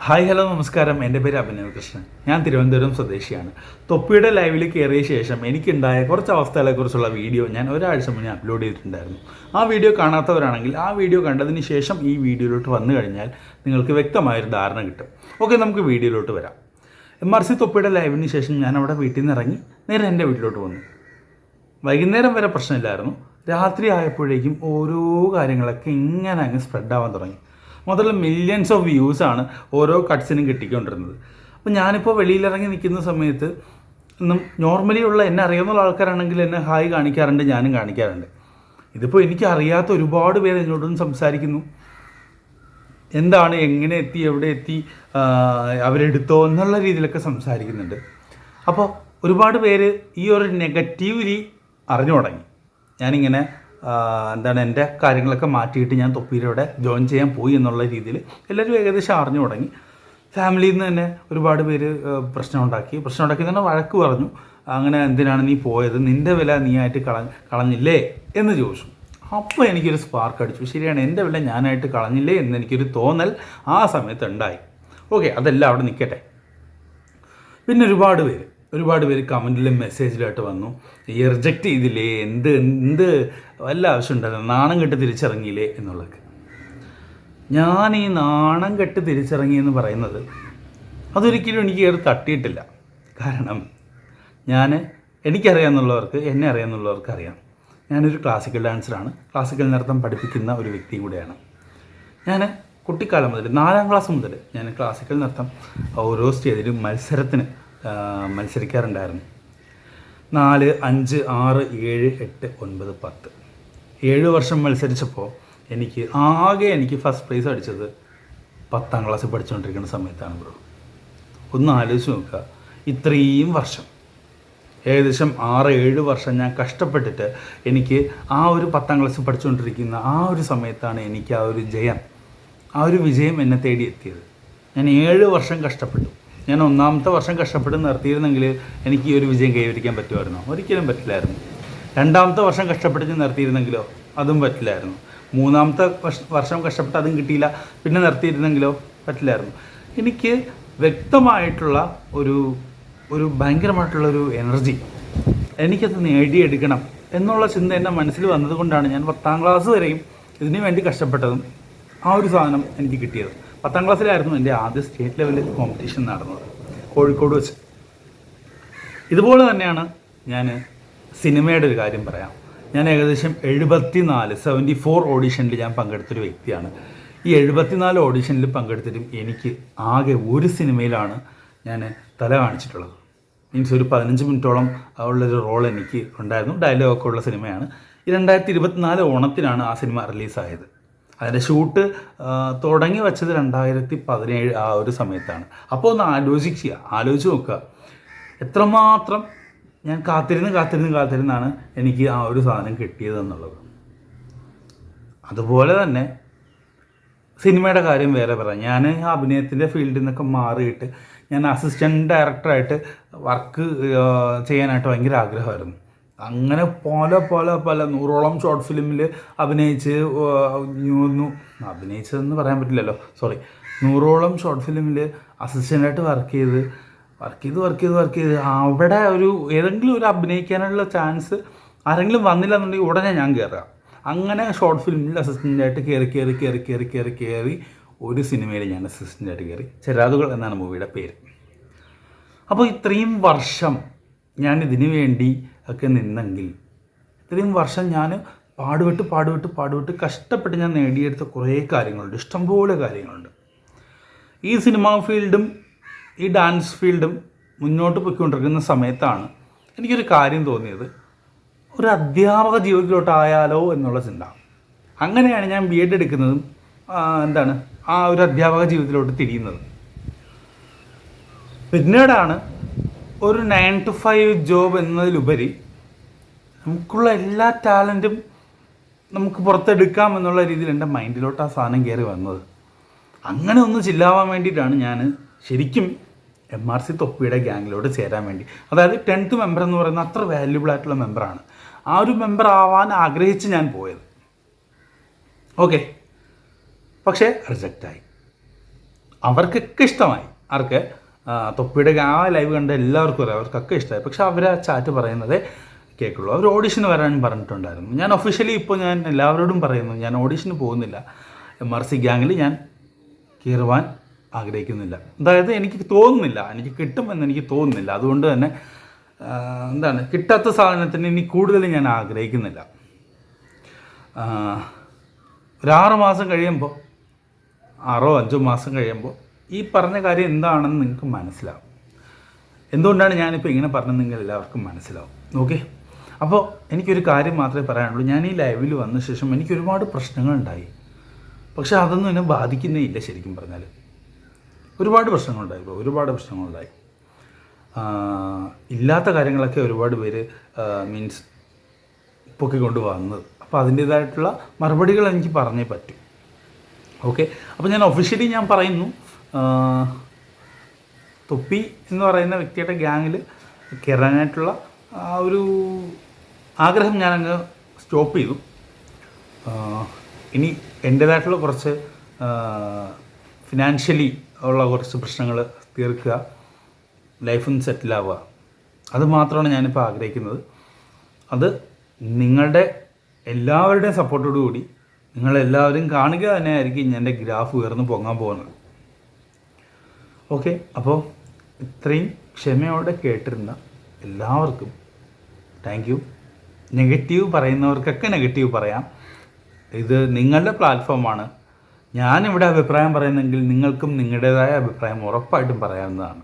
Hi hello നമസ്കാരം. എൻ്റെ പേര് അഭിനവ് കൃഷ്ണൻ. ഞാൻ തിരുവനന്തപുരം സ്വദേശിയാണ്. തൊപ്പിയുടെ ലൈവിൽ കയറിയ ശേഷം എനിക്കുണ്ടായ കുറച്ച് അവസ്ഥകളെക്കുറിച്ചുള്ള വീഡിയോ ഞാൻ ഒരാഴ്ച മുന്നേ അപ്ലോഡ് ചെയ്തിട്ടുണ്ടായിരുന്നു. ആ വീഡിയോ കാണാത്തവരാണെങ്കിൽ ആ വീഡിയോ കണ്ടതിന് ശേഷം ഈ വീഡിയോയിലോട്ട് വന്നു കഴിഞ്ഞാൽ നിങ്ങൾക്ക് വ്യക്തമായൊരു ധാരണ കിട്ടും. ഓക്കെ, നമുക്ക് വീഡിയോയിലോട്ട് വരാം. MRC തൊപ്പിയുടെ ലൈവിന് ശേഷം ഞാൻ അവിടെ വീട്ടിൽ നിന്ന് ഇറങ്ങി നേരെ എൻ്റെ വീട്ടിലോട്ട് വന്നു. വൈകുന്നേരം വരെ പ്രശ്നമില്ലായിരുന്നു. രാത്രി ആയപ്പോഴേക്കും ഓരോ കാര്യങ്ങളൊക്കെ ഇങ്ങനെ അങ്ങ് സ്പ്രെഡാവാൻ തുടങ്ങി. മുതൽ മില്യൺസ് ഓഫ് വ്യൂസാണ് ഓരോ കട്ട്സിനും കിട്ടിക്കൊണ്ടിരുന്നത്. അപ്പോൾ ഞാനിപ്പോൾ വെളിയിലിറങ്ങി നിൽക്കുന്ന സമയത്ത് നോർമലി ഉള്ള എന്നെ അറിയാവുന്ന ആൾക്കാരാണെങ്കിൽ എന്നെ ഹായ് കാണിക്കാറുണ്ട്, ഞാനും കാണിക്കാറുണ്ട്. ഇതിപ്പോൾ എനിക്ക് അറിയാത്ത ഒരുപാട് പേര് എന്നോടൊന്നും സംസാരിക്കുന്നു. എന്താണ്, എങ്ങനെ എത്തി, എവിടെ എത്തി, അവരെടുത്തോ എന്നുള്ള രീതിയിലൊക്കെ സംസാരിക്കുന്നുണ്ട്. അപ്പോൾ ഒരുപാട് പേര് ഈ ഒരു നെഗറ്റീവ്ലി അറിഞ്ഞു തുടങ്ങി. ഞാനിങ്ങനെ എൻ്റെ കാര്യങ്ങളൊക്കെ മാറ്റിയിട്ട് ഞാൻ തൊപ്പിയിലൂടെ ജോയിൻ ചെയ്യാൻ പോയി എന്നുള്ള രീതിയിൽ എല്ലാവരും ഏകദേശം അറിഞ്ഞു തുടങ്ങി. ഫാമിലിയിൽ നിന്ന് തന്നെ ഒരുപാട് പേര് പ്രശ്നം ഉണ്ടാക്കി തന്നെ വഴക്ക് പറഞ്ഞു. അങ്ങനെ എന്തിനാണ് നീ പോയത്, നിൻ്റെ വില നീ ആയിട്ട് കളഞ്ഞില്ലേ എന്ന് ചോദിച്ചു. അപ്പോൾ എനിക്കൊരു സ്പാർക്ക് അടിച്ചു. ശരിയാണ്, എൻ്റെ വില ഞാനായിട്ട് കളഞ്ഞില്ലേ എന്നെനിക്കൊരു തോന്നൽ ആ സമയത്ത് ഉണ്ടായി. ഓക്കെ, അതെല്ലാം അവിടെ നിൽക്കട്ടെ. പിന്നെ ഒരുപാട് പേര് കമൻറ്റിലും മെസ്സേജിലായിട്ട് വന്നു, ഈ റിജക്റ്റ് ചെയ്തില്ലേ, എന്ത് വല്ല ആവശ്യം ഉണ്ടായിരുന്നു, നാണം കെട്ട് തിരിച്ചിറങ്ങിയില്ലേ എന്നുള്ളതൊക്കെ. ഞാൻ ഈ നാണം കെട്ട് തിരിച്ചിറങ്ങിയെന്ന് പറയുന്നത് അതൊരിക്കലും എനിക്ക് ഏറെ തട്ടിയിട്ടില്ല. കാരണം എനിക്കറിയാമെന്നുള്ളവർക്ക്, എന്നെ അറിയാമെന്നുള്ളവർക്ക് അറിയാം. ഞാനൊരു ക്ലാസിക്കൽ ഡാൻസറാണ്. ക്ലാസിക്കൽ നൃത്തം പഠിപ്പിക്കുന്ന ഒരു വ്യക്തിയും കൂടെയാണ്. ഞാൻ കുട്ടിക്കാലം മുതൽ 4ാം ക്ലാസ് മുതൽ ഞാൻ ക്ലാസിക്കൽ നൃത്തം ഓരോ സ്റ്റേജിലും മത്സരിക്കാറുണ്ടായിരുന്നു. 4, 5, 6, 7, 8, 9, 10 7 വർഷം മത്സരിച്ചപ്പോൾ എനിക്ക് ഫസ്റ്റ് പ്രൈസ് അടിച്ചത് 10ാം ക്ലാസ്സിൽ പഠിച്ചുകൊണ്ടിരിക്കുന്ന സമയത്താണ് ബ്രോ. ഒന്ന് ആലോചിച്ച് നോക്കുക. ഇത്രയും വർഷം, ഏകദേശം 6-7 വർഷം ഞാൻ കഷ്ടപ്പെട്ടിട്ട് എനിക്ക് ആ ഒരു 10ാം ക്ലാസ്സിൽ പഠിച്ചുകൊണ്ടിരിക്കുന്ന ആ ഒരു സമയത്താണ് എനിക്ക് ആ ഒരു വിജയം എന്നെ തേടിയെത്തിയത്. ഞാൻ 7 വർഷം കഷ്ടപ്പെട്ടു. ഞാൻ 1ാമത്തെ വർഷം കഷ്ടപ്പെട്ട് നിർത്തിയിരുന്നെങ്കിൽ എനിക്ക് ഈ ഒരു വിജയം കൈവരിക്കാൻ പറ്റുമായിരുന്നോ? ഒരിക്കലും പറ്റില്ലായിരുന്നു. 2ാമത്തെ വർഷം കഷ്ടപ്പെട്ട് നിർത്തിയിരുന്നെങ്കിലോ? അതും പറ്റില്ലായിരുന്നു. 3ാമത്തെ വർഷം കഷ്ടപ്പെട്ട് അതും കിട്ടിയില്ല, പിന്നെ നിർത്തിയിരുന്നെങ്കിലോ? പറ്റില്ലായിരുന്നു. എനിക്ക് വ്യക്തമായിട്ടുള്ള ഒരു ഭയങ്കരമായിട്ടുള്ളൊരു എനർജി, എനിക്കത് നേടിയെടുക്കണം എന്നുള്ള ചിന്ത എൻ്റെ മനസ്സിൽ വന്നതുകൊണ്ടാണ് ഞാൻ 10ാം ക്ലാസ് വരെയും ഇതിനു വേണ്ടി കഷ്ടപ്പെട്ടതും ആ ഒരു സാധനം എനിക്ക് കിട്ടിയത്. 10ാം ക്ലാസ്സിലായിരുന്നു എൻ്റെ ആദ്യ സ്റ്റേറ്റ് ലെവലിൽ കോമ്പറ്റീഷൻ നടന്നത്, കോഴിക്കോട് വെച്ച്. ഇതുപോലെ തന്നെയാണ് ഞാൻ സിനിമയുടെ ഒരു കാര്യം പറയാം. ഞാൻ ഏകദേശം 74 ഓഡിഷനിൽ ഞാൻ പങ്കെടുത്തൊരു വ്യക്തിയാണ്. ഈ 74 ഓഡിഷനിൽ പങ്കെടുത്തിട്ടും എനിക്ക് ആകെ ഒരു സിനിമയിലാണ് ഞാൻ തല കാണിച്ചിട്ടുള്ളത്. മീൻസ് ഒരു 15 മിനിറ്റോളം ഉള്ളൊരു റോൾ എനിക്ക് ഉണ്ടായിരുന്നു. ഡയലോഗൊക്കെ ഉള്ള സിനിമയാണ്. 2024 ഓണത്തിനാണ് ആ സിനിമ റിലീസായത്. അതിൻ്റെ ഷൂട്ട് തുടങ്ങി വച്ചത് 2017 ആ ഒരു സമയത്താണ്. അപ്പോൾ ഒന്ന് ആലോചിച്ച് നോക്കുക, എത്രമാത്രം ഞാൻ കാത്തിരുന്നാണ് എനിക്ക് ആ ഒരു സാധനം കിട്ടിയതെന്നുള്ളത്. അതുപോലെ തന്നെ സിനിമയുടെ കാര്യം വേറെ പറയാം. ഞാൻ അഭിനയത്തിൻ്റെ ഫീൽഡിൽ നിന്നൊക്കെ മാറിയിട്ട് ഞാൻ അസിസ്റ്റൻറ്റ് ഡയറക്ടറായിട്ട് വർക്ക് ചെയ്യാനായിട്ട് ഭയങ്കര ആഗ്രഹമായിരുന്നു. അങ്ങനെ പല 100ഓളം ഷോർട്ട് ഫിലിമിൽ അഭിനയിച്ചതെന്ന് പറയാൻ പറ്റില്ലല്ലോ, 100ഓളം ഷോർട്ട് ഫിലിമിൽ അസിസ്റ്റൻ്റായിട്ട് വർക്ക് ചെയ്ത് അവിടെ ഏതെങ്കിലും ഒരു അഭിനയിക്കാനുള്ള ചാൻസ് ആരെങ്കിലും വന്നില്ല എന്നുണ്ടെങ്കിൽ ഉടനെ ഞാൻ കയറുക. അങ്ങനെ ഷോർട്ട് ഫിലിമിൽ അസിസ്റ്റൻ്റായിട്ട് കയറി ഒരു സിനിമയിൽ ഞാൻ അസിസ്റ്റൻ്റായിട്ട് കയറി. ചെരാതുകൾ എന്നാണ് മൂവിയുടെ പേര്. അപ്പോൾ ഇത്രയും വർഷം ഞാൻ ഇതിനു വേണ്ടി ഒക്കെ നിന്നെങ്കിൽ, ഇത്രയും വർഷം ഞാൻ പാടുപെട്ട് കഷ്ടപ്പെട്ട് ഞാൻ നേടിയെടുത്ത കുറേ കാര്യങ്ങളുണ്ട്, ഇഷ്ടംപോലെ കാര്യങ്ങളുണ്ട്. ഈ സിനിമാ ഫീൽഡും ഈ ഡാൻസ് ഫീൽഡും മുന്നോട്ട് പോയിക്കൊണ്ടിരിക്കുന്ന സമയത്താണ് എനിക്കൊരു കാര്യം തോന്നിയത്, ഒരു അധ്യാപക ജീവിതത്തിലോട്ടായാലോ എന്നുള്ള ചിന്ത. അങ്ങനെയാണ് ഞാൻ B.Ed എടുക്കുന്നതും ആ ഒരു അധ്യാപക ജീവിതത്തിലോട്ട് തിരിയുന്നത്. പിന്നീടാണ് ഒരു 9 to 5 ജോബ് എന്നതിലുപരി നമുക്കുള്ള എല്ലാ ടാലൻറ്റും നമുക്ക് പുറത്തെടുക്കാം എന്നുള്ള രീതിയിൽ എൻ്റെ മൈൻഡിലോട്ട് ആ സാധനം കയറി വന്നത്. അങ്ങനെ ഒന്ന് ചില്ലാവാൻ വേണ്ടിയിട്ടാണ് ഞാൻ ശരിക്കും MRC തൊപ്പിയുടെ ഗ്യാങ്ങിലോട്ട് ചേരാൻ വേണ്ടി, അതായത് 10th മെമ്പർ എന്ന് പറയുന്ന അത്ര വാല്യുബിൾ ആയിട്ടുള്ള മെമ്പറാണ്. ആ ഒരു മെമ്പർ ആവാൻ ആഗ്രഹിച്ച് ഞാൻ പോയത്. ഓക്കെ, പക്ഷേ റിജക്റ്റായി. അവർക്കൊക്കെ ഇഷ്ടമായി. ആർക്ക്? തൊപ്പിയുടെ ആ ലൈവ് കണ്ട എല്ലാവർക്കും അറിയാം, അവർക്കൊക്കെ ഇഷ്ടമായി. പക്ഷെ അവർ ആ ചാറ്റ് പറയുന്നതേ കേൾക്കുള്ളൂ. അവർ ഓഡിഷന് വരാൻ പറഞ്ഞിട്ടുണ്ടായിരുന്നു. ഞാൻ ഒഫീഷ്യലി ഇപ്പോൾ ഞാൻ എല്ലാവരോടും പറയുന്നു, ഞാൻ ഓഡിഷന് പോകുന്നില്ല. MRC ഗ്യാങ്ങിൽ ഞാൻ കയറുവാൻ ആഗ്രഹിക്കുന്നില്ല. അതായത് എനിക്ക് തോന്നുന്നില്ല, എനിക്ക് കിട്ടുമെന്ന് എനിക്ക് തോന്നുന്നില്ല. അതുകൊണ്ട് തന്നെ എന്താണ്, കിട്ടാത്ത സാധനത്തിന് ഇനി കൂടുതൽ ഞാൻ ആഗ്രഹിക്കുന്നില്ല. ഒരു 6 മാസം കഴിയുമ്പോൾ, 6-5 മാസം കഴിയുമ്പോൾ ഈ പറഞ്ഞ കാര്യം എന്താണെന്ന് നിങ്ങൾക്ക് മനസ്സിലാവും. എന്തുകൊണ്ടാണ് ഞാനിപ്പോൾ ഇങ്ങനെ പറഞ്ഞതെങ്കിൽ എല്ലാവർക്കും മനസ്സിലാവും. ഓക്കെ, അപ്പോൾ എനിക്കൊരു കാര്യം മാത്രമേ പറയാനുള്ളൂ. ഞാൻ ഈ ലൈവിൽ വന്ന ശേഷം എനിക്ക് ഒരുപാട് പ്രശ്നങ്ങളുണ്ടായി. പക്ഷേ അതൊന്നും എന്നെ ബാധിക്കുന്നേ ഇല്ല. ശരിക്കും പറഞ്ഞാൽ ഒരുപാട് പ്രശ്നങ്ങളുണ്ടായി. ഇല്ലാത്ത കാര്യങ്ങളൊക്കെ ഒരുപാട് പേര് മീൻസ് പൊക്കിക്കൊണ്ട് വന്നത്. അപ്പോൾ അതിൻ്റേതായിട്ടുള്ള മറുപടികൾ എനിക്ക് പറഞ്ഞേ പറ്റൂ. ഓക്കെ, അപ്പോൾ ഞാൻ ഒഫീഷ്യലി ഞാൻ പറയുന്നു, തൊപ്പി എന്ന് പറയുന്ന വ്യക്തിയുടെ ഗ്യാങ്ങിൽ കയറാനായിട്ടുള്ള ആ ഒരു ആഗ്രഹം ഞാനങ്ങ് സ്റ്റോപ്പ് ചെയ്തു. ഇനി എൻ്റേതായിട്ടുള്ള കുറച്ച് ഫിനാൻഷ്യലി ഉള്ള കുറച്ച് പ്രശ്നങ്ങൾ തീർക്കുക, ലൈഫൊന്ന് സെറ്റിലാവുക, അത് മാത്രമാണ് ഞാനിപ്പോൾ ആഗ്രഹിക്കുന്നത്. അത് നിങ്ങളുടെ എല്ലാവരുടെയും സപ്പോർട്ടോടു കൂടി നിങ്ങളെല്ലാവരും കാണുക തന്നെ ആയിരിക്കും എൻ്റെ ഗ്രാഫ് ഉയർന്നു പൊങ്ങാൻ പോകുന്നത്. ഓക്കെ, അപ്പോൾ ഇത്രയും ക്ഷമയോടെ കേട്ടിരുന്ന എല്ലാവർക്കും താങ്ക് യു. നെഗറ്റീവ് പറയുന്നവർക്കൊക്കെ നെഗറ്റീവ് പറയാം. ഇത് നിങ്ങളുടെ പ്ലാറ്റ്ഫോമാണ്. ഞാനിവിടെ അഭിപ്രായം പറയുന്നെങ്കിൽ നിങ്ങൾക്കും നിങ്ങളുടേതായ അഭിപ്രായം ഉറപ്പായിട്ടും പറയാവുന്നതാണ്.